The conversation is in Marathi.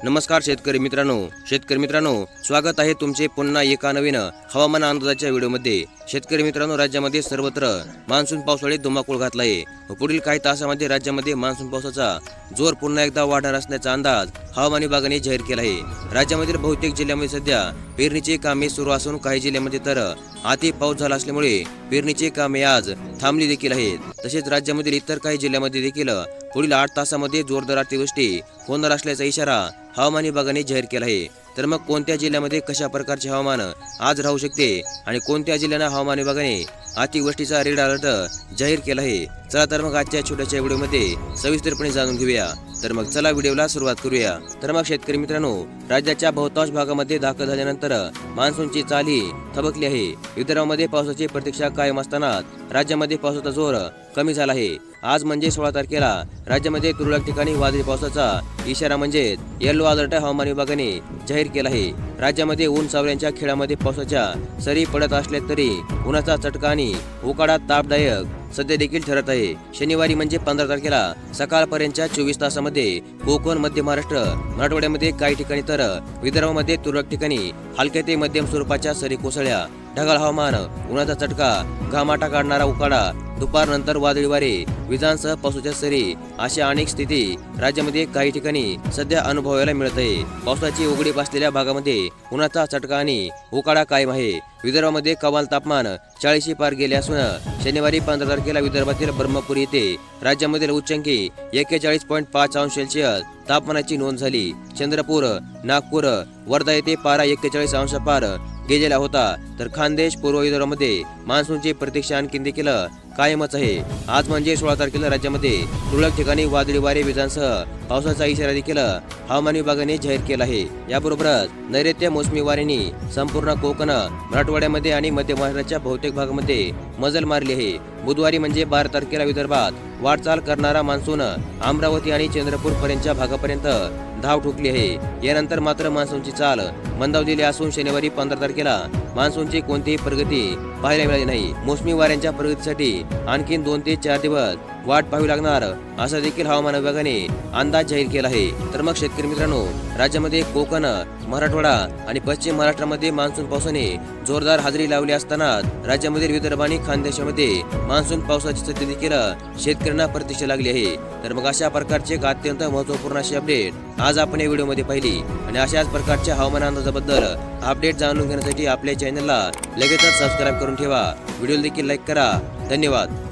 नमस्कार शेतकरी मित्रांनो, स्वागत आहे तुमचे पुन्हा एका नवीन हवामान अंदाजाच्या व्हिडिओमध्ये। शेतकरी मित्रांनो, राज्यामध्ये सर्वत्र मान्सून पावसाने धुमाकूळ घातला आहे। पुढील काही तासांमध्ये राज्यामध्ये मान्सून पावसाचा जोर पुन्हा एकदा वाढणार असल्याचा अंदाज हवामान विभागाने जाहीर केला आहे। राज्यामधील बहुतेक जिल्ह्यांमध्ये सध्या पेरणीची कामे सुरू असून काही जिल्ह्यांमध्ये तर अति पाऊस झाला असल्यामुळे पेरणीची कामे आज थांबली देखील आहेत। तसेच राज्यामधील इतर काही जिल्ह्यांमध्ये देखील पुढील 8 तासांमध्ये जोरदार अतिवृष्टी होणार असल्याचा इशारा हवामान विभागाने जाहीर केला आहे। तर मग कोणत्या जिल्ह्यामध्ये कशा प्रकारचे हवामान आज राहू शकते आणि कोणत्या जिल्ह्यांना हवामान विभागाने अतिवृष्टीचा रेड अलर्ट जाहीर केला आहे, चला तर मग आजच्या छोट्याशा व्हिडिओमध्ये सविस्तरपणे जाणून घेऊया। तर मग चला व्हिडिओला सुरुवात करूया। तर मग शेतकरी मित्रांनो, राज्याच्या बहुतांश भागामध्ये दाखल झाल्यानंतर मान्सूनची चाल ही थबकली आहे। विदर्भामध्ये पावसाची प्रतीक्षा कायम असताना राज्यामध्ये पावसाचा जोर कमी झाला आहे। आज म्हणजे 16 तारखेला राज्यामध्ये तुरळक ठिकाणी वादळी पावसाचा इशारा म्हणजे येलो अलर्ट हवामान विभागाने जाहीर केला आहे। राज्यामध्ये ऊन सावल्यांच्या खेळामध्ये पावसाच्या सरी पडत असल्या तरी उन्हाचा चटका आणि उकाडा तापदायक सध्या देखील ठरत आहे। शनिवारी म्हणजे 15 तारखेला सकाळपर्यंतच्या 24 तासामध्ये कोकण, मध्य महाराष्ट्र, मराठवाड्यामध्ये काही ठिकाणी तर विदर्भामध्ये तुरळक ठिकाणी हलक्या ते मध्यम स्वरूपाच्या सरी कोसळल्या। ढगाळ हवामान, उन्हाचा चटका, घामाटा काढणारा उकाडा, दुपारनंतर वादळी वारे, विजांसह पावसाच्या सरी अशा अनेक स्थिती राज्यामध्ये काही ठिकाणी सध्या अनुभवायला मिळत आहे। पावसाची उघडीप असलेल्या भागामध्ये उन्हाचा चटका आणि उकाडा कायम आहे। विदर्भामध्ये कमाल तापमान 40 पार गेले असून शनिवारी 15 तारखेला विदर्भातील ब्रह्मपुरी येथे राज्यामधील उच्चांकी 41.5 अंश सेल्सिअस तापमानाची नोंद झाली। चंद्रपूर, नागपूर, वर्धा येथे पारा 41 अंश पार गेलेला होता। तर खानदेश, पूर्व विदर्भामध्ये मान्सूनची प्रतीक्षा आणखी देखील कायमच आहे। आज म्हणजे 16 तारखेला राज्यामध्ये तुरळक ठिकाणी वादळी वारे, विजांसह पावसाचा इशारा देखील हवामान विभागाने जाहीर केला आहे। याबरोबरच नैऋत्य मोसमी वाऱ्यांनी संपूर्ण कोकण, मराठवाड्यामध्ये आणि मध्य महाराष्ट्राच्या बहुतेक भागामध्ये मजल मारली आहे। बुधवारी म्हणजे 12 तारखेला विदर्भात वाटचाल करणारा मान्सून अमरावती आणि चंद्रपूर पर्यंतच्या भागापर्यंत धाव ठोकली आहे। यानंतर मात्र मान्सूनची चाल मंदावलेली असून शनिवारी 15 तारखेला मान्सूनची कोणतीही प्रगती पाहायला मिळाली नाही। मोसमी वाऱ्यांच्या प्रगतीसाठी आणखी 2 ते 4 दिवस वाट पाहावी लागणार असा देखील हवामान विभागाने अंदाज जाहीर केला आहे। तर मग शेतकरी मित्रांनो, राज्यामध्ये कोकण, मराठवाडा आणि पश्चिम महाराष्ट्रामध्ये मान्सून पावसाने जोरदार हजेरी लावली असताना राज्यामधील विदर्भ आणि खानदेशामध्ये मान्सून पावसाची सध्या देखील शेतकऱ्यांना प्रतीक्षा लागली आहे। तर मग अशा प्रकारचे एक अत्यंत महत्त्वपूर्ण अशी अपडेट आज आपण या व्हिडिओमध्ये पाहिली आणि अशाच प्रकारच्या हवामान अंदाजाबद्दल अपडेट जाणून घेण्यासाठी आपल्या चॅनलला लगेचच सबस्क्राईब करून ठेवा। व्हिडिओ देखील लाईक करा। धन्यवाद।